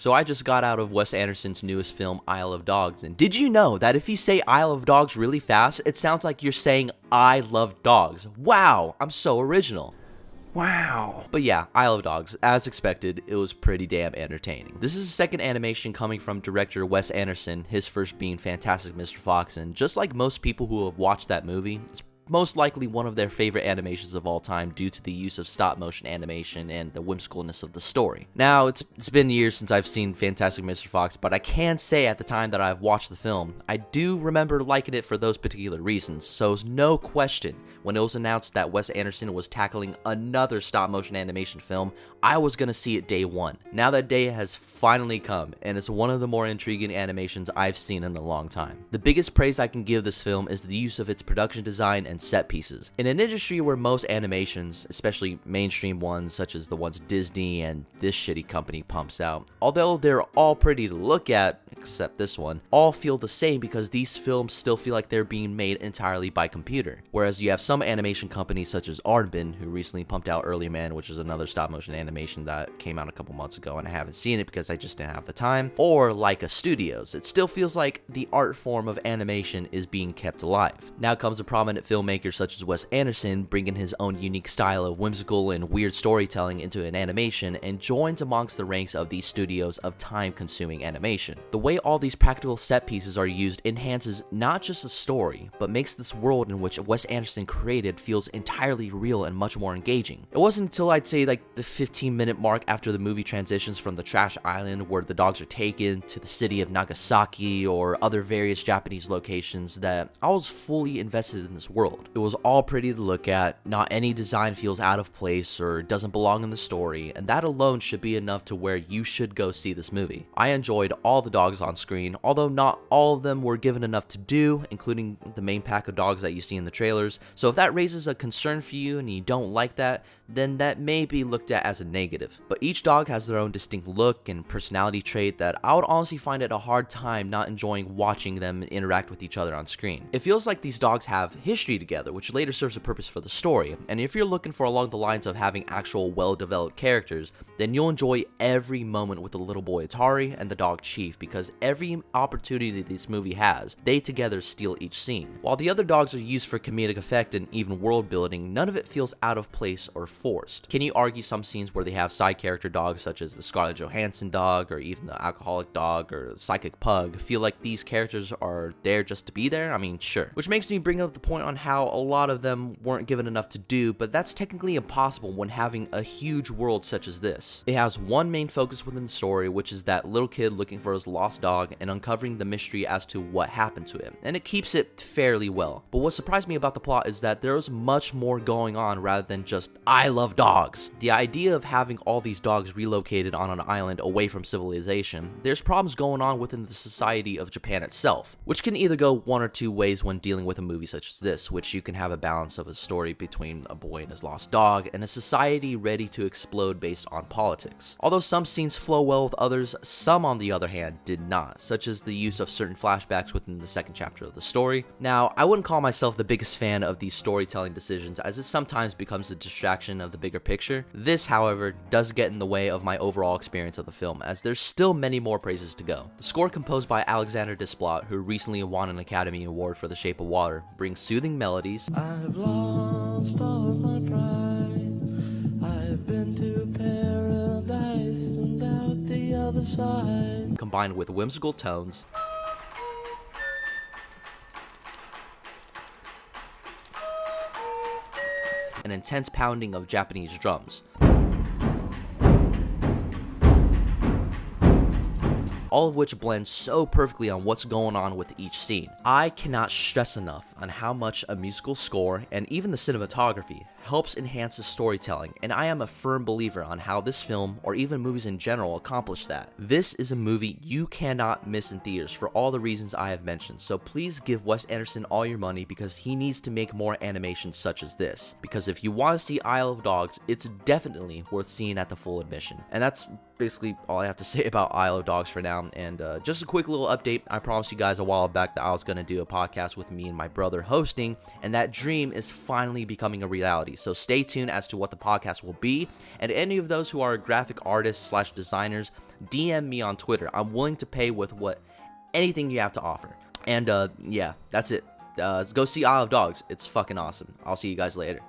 So I just got out of Wes Anderson's newest film, Isle of Dogs, and did you know that if you say Isle of Dogs really fast, it sounds like you're saying I love dogs? Wow, I'm so original. Wow. But yeah, Isle of Dogs, as expected, it was pretty damn entertaining. This is the second animation coming from director Wes Anderson, his first being Fantastic Mr. Fox, and just like most people who have watched that movie, it's most likely one of their favorite animations of all time due to the use of stop motion animation and the whimsicalness of the story. Now, it's been years since I've seen Fantastic Mr. Fox, but I can say at the time that I've watched the film, I do remember liking it for those particular reasons, so it's no question when it was announced that Wes Anderson was tackling another stop motion animation film, I was gonna see it day one. Now that day has finally come, and it's one of the more intriguing animations I've seen in a long time. The biggest praise I can give this film is the use of its production design and set pieces. In an industry where most animations, especially mainstream ones such as the ones Disney and this shitty company pumps out, although they're all pretty to look at, except this one, all feel the same because these films still feel like they're being made entirely by computer. Whereas you have some animation companies such as Aardman, who recently pumped out Early Man, which is another stop motion animation that came out a couple months ago, and I haven't seen it because I just didn't have the time, or Leica Studios. It still feels like the art form of animation is being kept alive. Now comes a prominent filmmaker such as Wes Anderson, bringing his own unique style of whimsical and weird storytelling into an animation, and joins amongst the ranks of these studios of time-consuming animation. The way all these practical set pieces are used enhances not just the story, but makes this world in which Wes Anderson created feels entirely real and much more engaging. It wasn't until I'd say like the 15-minute mark after the movie transitions from the trash island where the dogs are taken to the city of Nagasaki or other various Japanese locations that I was fully invested in this world. It was all pretty to look at, not any design feels out of place or doesn't belong in the story, and that alone should be enough to where you should go see this movie. I enjoyed all the dogs on screen, although not all of them were given enough to do, including the main pack of dogs that you see in the trailers. So if that raises a concern for you and you don't like that, then that may be looked at as a negative. But each dog has their own distinct look and personality trait that I would honestly find it a hard time not enjoying watching them interact with each other on screen. It feels like these dogs have history together, which later serves a purpose for the story, and if you're looking for along the lines of having actual well-developed characters, then you'll enjoy every moment with the little boy Atari and the dog Chief, because every opportunity this movie has, they together steal each scene. While the other dogs are used for comedic effect and even world building, none of it feels out of place or forced. Can you argue some scenes where they have side character dogs such as the Scarlett Johansson dog or even the alcoholic dog or the psychic pug feel like these characters are there just to be there? I mean, sure. Which makes me bring up the point on how a lot of them weren't given enough to do, but that's technically impossible when having a huge world such as this. It has one main focus within the story, which is that little kid looking for his lost dog and uncovering the mystery as to what happened to him, and it keeps it fairly well. But what surprised me about the plot is that there was much more going on rather than just I love dogs. The idea of having all these dogs relocated on an island away from civilization, there's problems going on within the society of Japan itself, which can either go one or two ways when dealing with a movie such as this, which you can have a balance of a story between a boy and his lost dog and a society ready to explode based on politics. Although some scenes flow well with others, some on the other hand did not, such as the use of certain flashbacks within the second chapter of the story. Now, I wouldn't call myself the biggest fan of these storytelling decisions, as it sometimes becomes a distraction of the bigger picture. This, however, does get in the way of my overall experience of the film, as there's still many more praises to go. The score, composed by Alexander Desplat, who recently won an Academy Award for The Shape of Water, brings soothing melodies. I've lost all of my pride. I've been to paradise and out the other side. Combined with whimsical tones, an intense pounding of Japanese drums. All of which blend so perfectly on what's going on with each scene. I cannot stress enough on how much a musical score and even the cinematography helps enhance the storytelling, and I am a firm believer on how this film, or even movies in general, accomplish that. This is a movie you cannot miss in theaters for all the reasons I have mentioned, so please give Wes Anderson all your money because he needs to make more animations such as this. Because if you want to see Isle of Dogs, it's definitely worth seeing at the full admission. And that's basically all I have to say about Isle of Dogs for now, and just a quick little update. I promised you guys a while back that I was going to do a podcast with me and my brother hosting, and that dream is finally becoming a reality. quality. So stay tuned as to what the podcast will be. And any of those who are graphic artists / designers, DM me on Twitter. I'm willing to pay with anything you have to offer. And yeah, that's it. Go see Isle of Dogs. It's fucking awesome. I'll see you guys later.